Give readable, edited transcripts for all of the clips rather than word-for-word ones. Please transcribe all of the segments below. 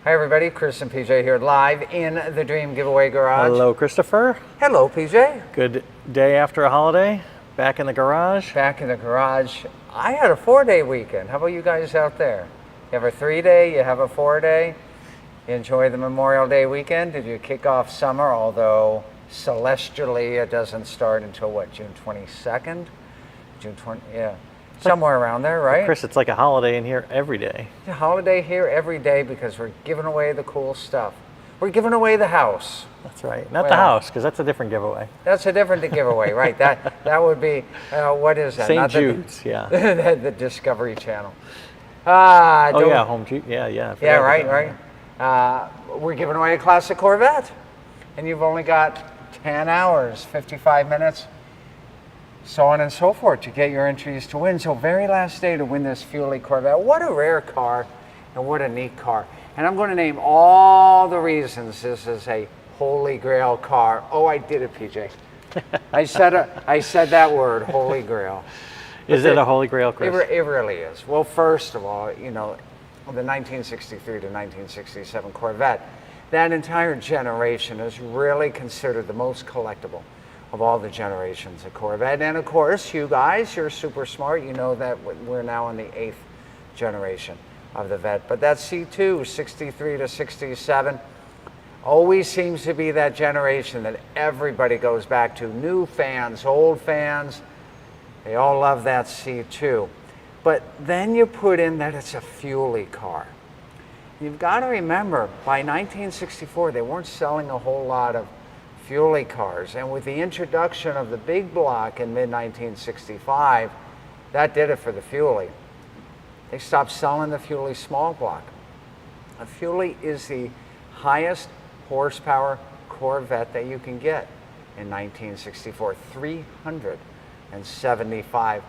Hi everybody, Chris and PJ here live in the Dream Giveaway Garage. Hello, Christopher. Hello, PJ. Good day after a holiday. Back in the garage. Back in the garage. I had a 4-day weekend. How about you guys out there? You have a 3-day, you have a 4-day. You enjoy the Memorial Day weekend. Did you kick off summer? Although celestially it doesn't start until what, June 22nd? June 20, yeah. Somewhere around there, right? Chris, it's like a holiday in here every day. It's a holiday here every day because we're giving away the cool stuff. We're giving away the house. That's right. Not the house, because that's a different giveaway. That's a different giveaway, right? That would be, what is that? St. Jude's, yeah. The Discovery Channel. Oh, yeah, Home Jude. Yeah. Yeah, right. We're giving away a classic Corvette. And you've only got 10 hours, 55 minutes, so on and so forth to get your entries to win. So very last day to win this Fuelie Corvette. What a rare car and what a neat car. And I'm going to name all the reasons this is a Holy Grail car. Oh, I did it, PJ. I said that word, Holy Grail. Is it a Holy Grail, Chris? It really is. Well, first of all, you know, the 1963 to 1967 Corvette, that entire generation is really considered the most collectible of all the generations of Corvette. And of course, you guys, you're super smart. You know that we're now in the 8th generation of the Vette. But that C2, 63 to 67, always seems to be that generation that everybody goes back to. New fans, old fans, they all love that C2. But then you put in that it's a Fuelie car. You've got to remember, by 1964, they weren't selling a whole lot of Fuelie cars, and with the introduction of the big block in mid-1965, that did it for the Fuelie. They stopped selling the Fuelie small block. A Fuelie is the highest horsepower Corvette that you can get in 1964, 375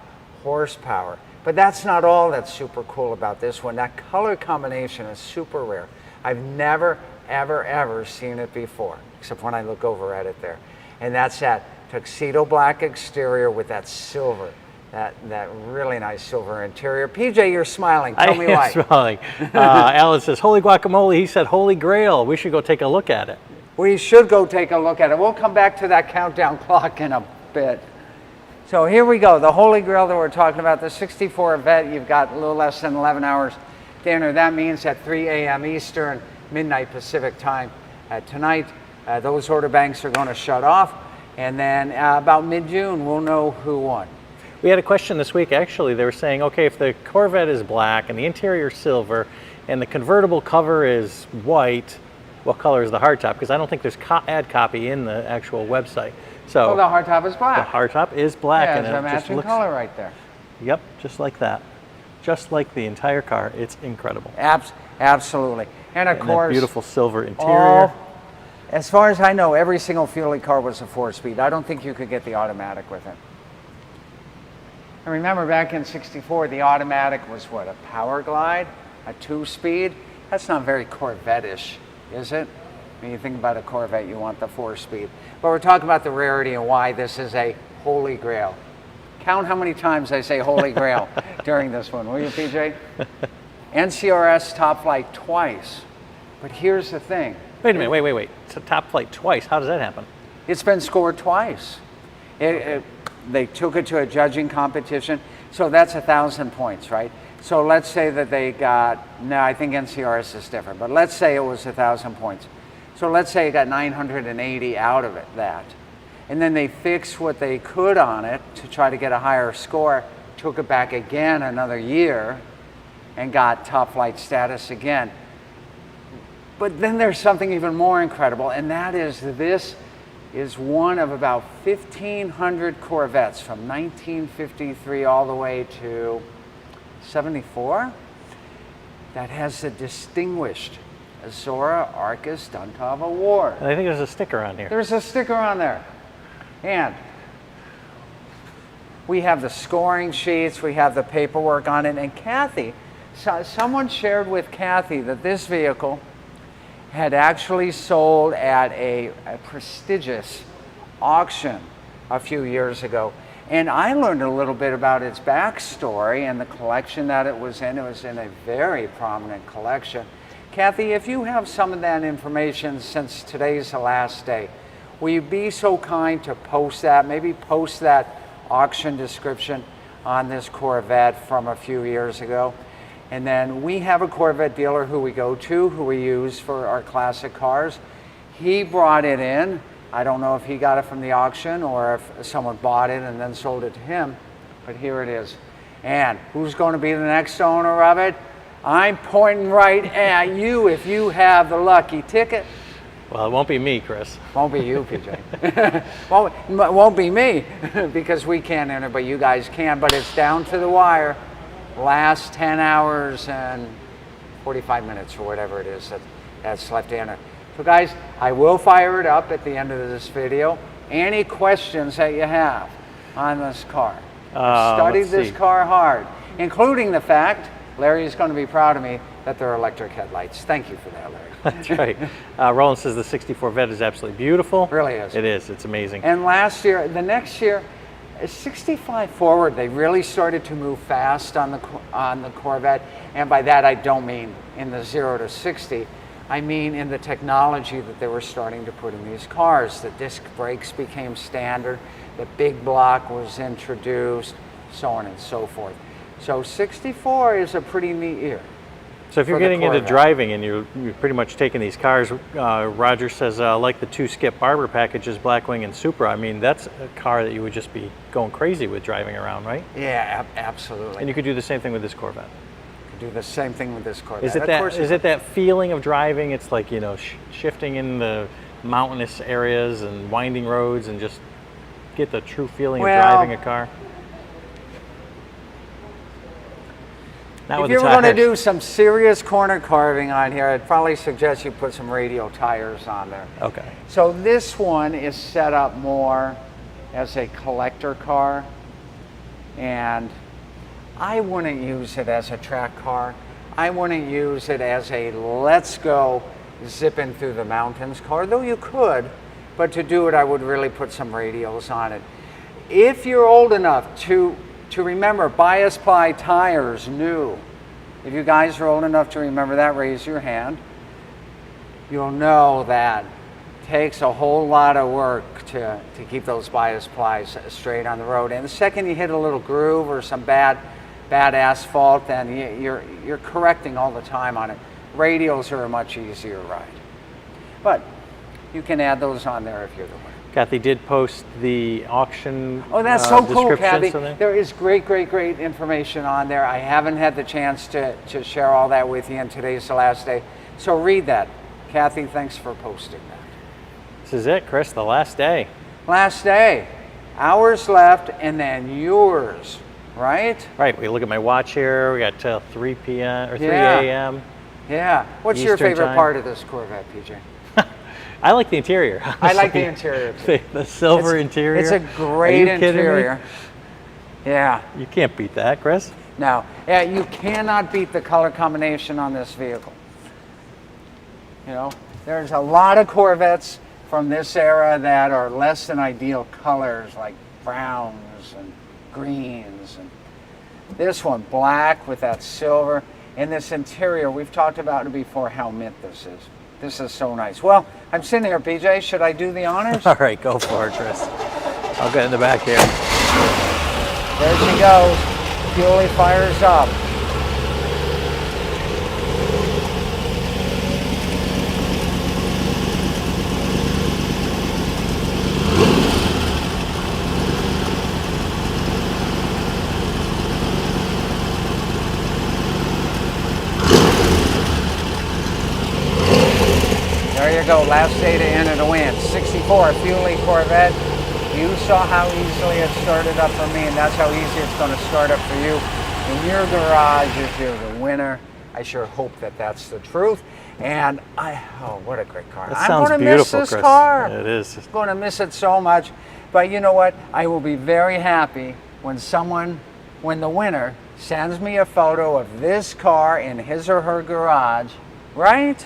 horsepower. But that's not all that's super cool about this one. That color combination is super rare. I've never, ever seen it before, except when I look over at it there. And that's that tuxedo black exterior with that silver, that really nice silver interior. PJ, you're smiling. Tell me why. I'm smiling. Alan says, Holy Guacamole. He said, Holy Grail. We should go take a look at it. We should go take a look at it. We'll come back to that countdown clock in a bit. So here we go, the Holy Grail that we're talking about, the 64 Vette. You've got a little less than 11 hours to enter. That means at 3 a.m. Eastern, midnight Pacific time tonight, those order banks are going to shut off. And then about mid-June, we'll know who won. We had a question this week, actually. They were saying, okay, if the Corvette is black and the interior is silver and the convertible cover is white, what color is the hardtop? Because I don't think there's ad copy in the actual website. So well, the hardtop is black. The hardtop is black. Yeah, and it's a matching color right there. Yep, just like that. Just like the entire car. It's incredible. Absolutely. And of course, that beautiful silver interior. As far as I know, every single Fuelie car was a 4-speed. I don't think you could get the automatic with it. And remember, back in '64, the automatic was what, a Power Glide, a 2-speed? That's not very Corvette-ish, is it? When you think about a Corvette, you want the 4-speed. But we're talking about the rarity and why this is a Holy Grail. Count how many times I say Holy Grail during this one, will you, PJ? NCRS Top Flight twice. But here's the thing. Wait a minute, wait. It's a Top Flight twice. How does that happen? It's been scored twice. They took it to a judging competition, so that's 1,000 points, right? So let's say that they got, no, I think NCRS is different, but let's say it was 1,000 points. So let's say it got 980 out of it, that. And then they fixed what they could on it to try to get a higher score, took it back again another year, and got top flight status again. But then there's something even more incredible, and that is this is one of about 1,500 Corvettes from 1953 all the way to 74 that has the distinguished Azora Arcus Duntov Award. And I think there's a sticker on here. There's a sticker on there. And we have the scoring sheets, we have the paperwork on it, and Kathy, someone shared with Kathy that this vehicle had actually sold at a prestigious auction a few years ago. And I learned a little bit about its backstory and the collection that it was in. It was in a very prominent collection. Kathy, if you have some of that information since today's the last day, will you be so kind to post that, maybe post that auction description on this Corvette from a few years ago? And then we have a Corvette dealer who we go to, who we use for our classic cars. He brought it in. I don't know if he got it from the auction or if someone bought it and then sold it to him, but here it is. And who's going to be the next owner of it? I'm pointing right at you if you have the lucky ticket. Well, it won't be me, Chris. Won't be you, PJ. won't be me because we can't enter, but you guys can. But it's down to the wire. Last 10 hours and 45 minutes or whatever it is that's left to enter. So guys, I will fire it up at the end of this video. Any questions that you have on this car? Studied this car hard, including the fact, Larry is going to be proud of me, that they're electric headlights. Thank you for that, Larry. That's right. Roland says the 64 Vet is absolutely beautiful. It really is. It is. It's amazing. And the next year, 65 forward, they really started to move fast on the Corvette. And by that, I don't mean in the 0 to 60. I mean in the technology that they were starting to put in these cars. The disc brakes became standard. The big block was introduced, so on and so forth. So 64 is a pretty neat year. So if you're getting into driving and you're pretty much taking these cars, Roger says, like the two Skip Barber packages, Blackwing and Supra, I mean, that's a car that you would just be going crazy with driving around, right? Yeah, absolutely. And you could do the same thing with this Corvette. You could do the same thing with this Corvette. Is it that feeling of driving? It's like, you know, shifting in the mountainous areas and winding roads and just get the true feeling of driving a car? If you were going to do some serious corner carving on here, I'd probably suggest you put some radial tires on there. Okay. So this one is set up more as a collector car, and I wouldn't use it as a track car. I wouldn't use it as a let's go zipping through the mountains car, though you could, but to do it I would really put some radials on it. If you're old enough to remember bias ply tires new. If you guys are old enough to remember that, raise your hand. You'll know that it takes a whole lot of work to keep those bias plies straight on the road. And the second you hit a little groove or some bad asphalt, then you're correcting all the time on it. Radials are a much easier ride. But you can add those on there if you're the winner. Kathy did post the auction. Oh, that's so cool, Kathy. There. There is great information on there. I haven't had the chance to share all that with you, and today's the last day. So read that. Kathy, thanks for posting that. This is it, Chris, the last day. Last day. Hours left, and then yours, right? Right. We look at my watch here. We got till 3 p.m. or 3 a.m. Yeah. What's your favorite part of this Corvette, PJ? I like the interior. I like the interior too. The silver interior. It's a great interior. Yeah. You can't beat that, Chris. No. Yeah, you cannot beat the color combination on this vehicle. You know, there's a lot of Corvettes from this era that are less than ideal colors, like browns and greens. And this one, black with that silver. And this interior, we've talked about it before, how mint this is. This is so nice. Well, I'm sitting here, PJ. Should I do the honors? All right, go for it, Chris. I'll get in the back here. There she goes. Fuelie fires up. There you go, last day to enter the win. 64 Fuelie Corvette. You saw how easily it started up for me, and that's how easy it's going to start up for you in your garage if you're the winner. I sure hope that that's the truth. And oh, what a great car. I'm going to miss this car. It is. I'm going to miss it so much. But you know what? I will be very happy when the winner sends me a photo of this car in his or her garage, right?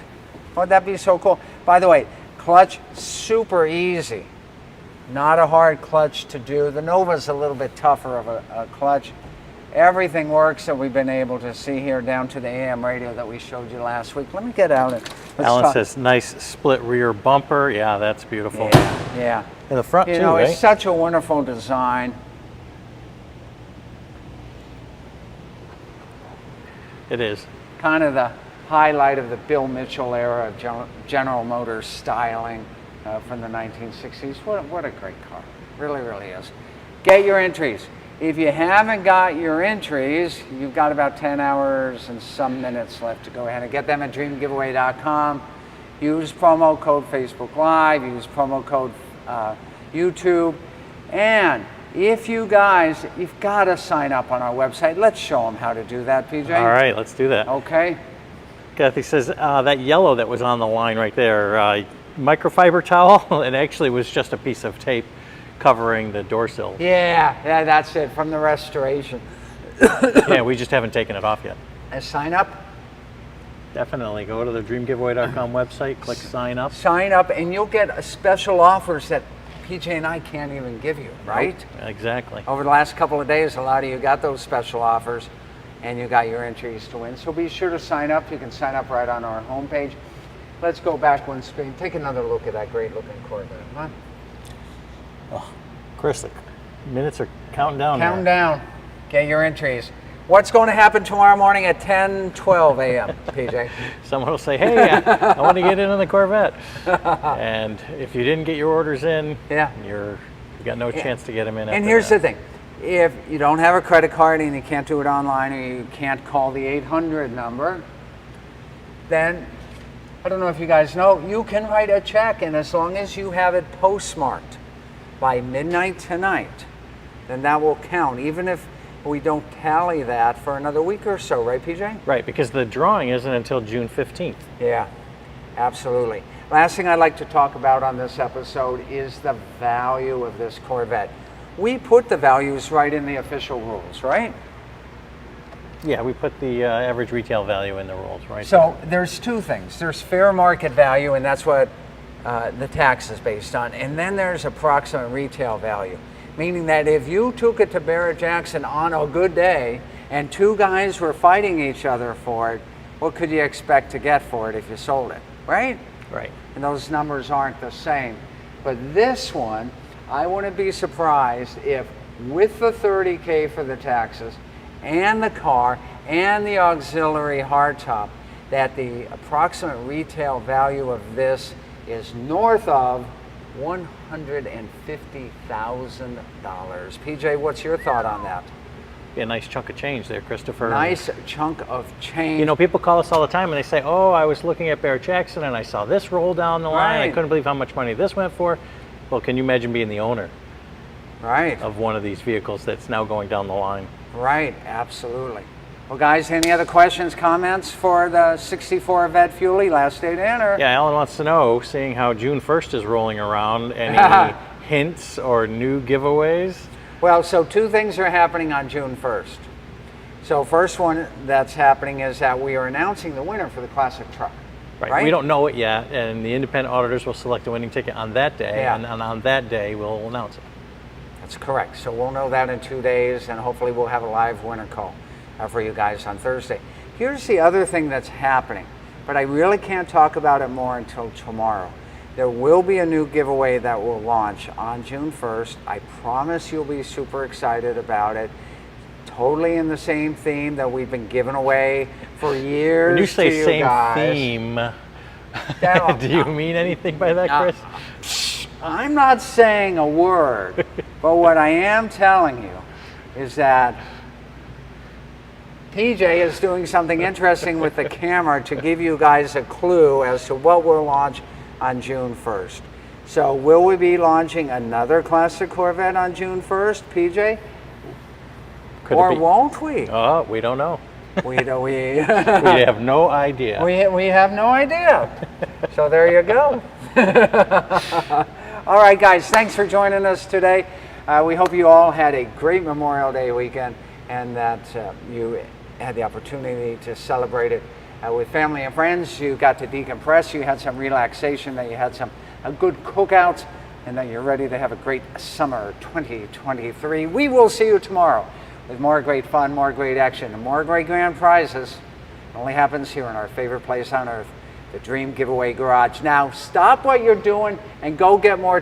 Would that be so cool? By the way, clutch, super easy. Not a hard clutch to do. The Nova's a little bit tougher of a clutch. Everything works that we've been able to see here, down to the AM radio that we showed you last week. Let me get out and let's Alan talk. says nice split rear bumper. Yeah, that's beautiful. Yeah, yeah. In the front You too, know, right? it's such a wonderful design. It is. Kind of the highlight of the Bill Mitchell era of General Motors styling from the 1960s. What a great car. Really, really is. Get your entries. If you haven't got your entries, you've got about 10 hours and some minutes left to go ahead and get them at dreamgiveaway.com. Use promo code Facebook Live, use promo code YouTube. And if you guys, you've got to sign up on our website. Let's show them how to do that, PJ. All right, let's do that. Okay. Kathy says that yellow that was on the line right there, microfiber towel, it actually was just a piece of tape covering the door sill. Yeah, that's it, from the restoration. Yeah, we just haven't taken it off yet. Sign up. Definitely go to the dreamgiveaway.com website, click sign up. Sign up, and you'll get special offers that PJ and I can't even give you, right? Nope, exactly. Over the last couple of days, a lot of you got those special offers, and you got your entries to win. So be sure to sign up. You can sign up right on our homepage. Let's go back one spin. Take another look at that great-looking Corvette, huh? Oh, Chris, the minutes are counting down. Count here. down. Get your entries. What's going to happen tomorrow morning at 10:12 a.m., PJ? Someone will say, hey, I want to get in on the Corvette. And if you didn't get your orders in, Yeah. you've got no chance to get them in. And here's the thing. If you don't have a credit card and you can't do it online, or you can't call the 800 number, then, I don't know if you guys know, you can write a check, and as long as you have it postmarked by midnight tonight, then that will count, even if we don't tally that for another week or so, right, PJ? Right, because the drawing isn't until June 15th. Yeah, absolutely. Last thing I'd like to talk about on this episode is the value of this Corvette. We put the values right in the official rules, right? Yeah, we put the average retail value in the rules, right? So there's two things. There's fair market value, and that's what the tax is based on. And then there's approximate retail value, meaning that if you took it to Barrett-Jackson on a good day and two guys were fighting each other for it, what could you expect to get for it if you sold it, right? Right. And those numbers aren't the same. But this one, I wouldn't be surprised if with the $30K for the taxes and the car and the auxiliary hardtop, that the approximate retail value of this is north of $150,000. PJ, what's your thought on that? Be a nice chunk of change there, Christopher. Nice chunk of change. You know, people call us all the time and they say, oh, I was looking at Barrett-Jackson and I saw this roll down the line. I Right. couldn't believe how much money this went for. Well, can you imagine being the owner Right. of one of these vehicles that's now going down the line? Right, absolutely. Well, guys, any other questions, comments for the 64 Vet Fuelie last day to enter? Yeah, Alan wants to know, seeing how June 1st is rolling around, any hints or new giveaways? Well, so two things are happening on June 1st. So first one that's happening is that we are announcing the winner for the classic truck. Right. We don't know it yet, and the independent auditors will select a winning ticket on that day, Yeah. and on that day we'll announce it. That's correct. So we'll know that in 2 days, and hopefully we'll have a live winner call for you guys on Thursday. Here's the other thing that's happening, but I really can't talk about it more until tomorrow. There will be a new giveaway that will launch on June 1st. I promise you'll be super excited about it. Totally in the same theme that we've been giving away for years. When you say to same guys. theme, That- do you mean anything by that, No. Chris? I'm not saying a word, but what I am telling you is that PJ is doing something interesting with the camera to give you guys a clue as to what we'll launch on June 1st. So will we be launching another classic Corvette on June 1st, PJ? Could Or it be? won't we? Oh, we don't know. We We have no idea. we have no idea. So there you go. All right, guys, thanks for joining us today. We hope you all had a great Memorial Day weekend and that you had the opportunity to celebrate it with family and friends. You got to decompress, you had some relaxation, that you had some good cookouts, and that you're ready to have a great summer 2023. We will see you tomorrow with more great fun, more great action, and more great grand prizes. It only happens here in our favorite place on earth, the Dream Giveaway Garage. Now, stop what you're doing and go get more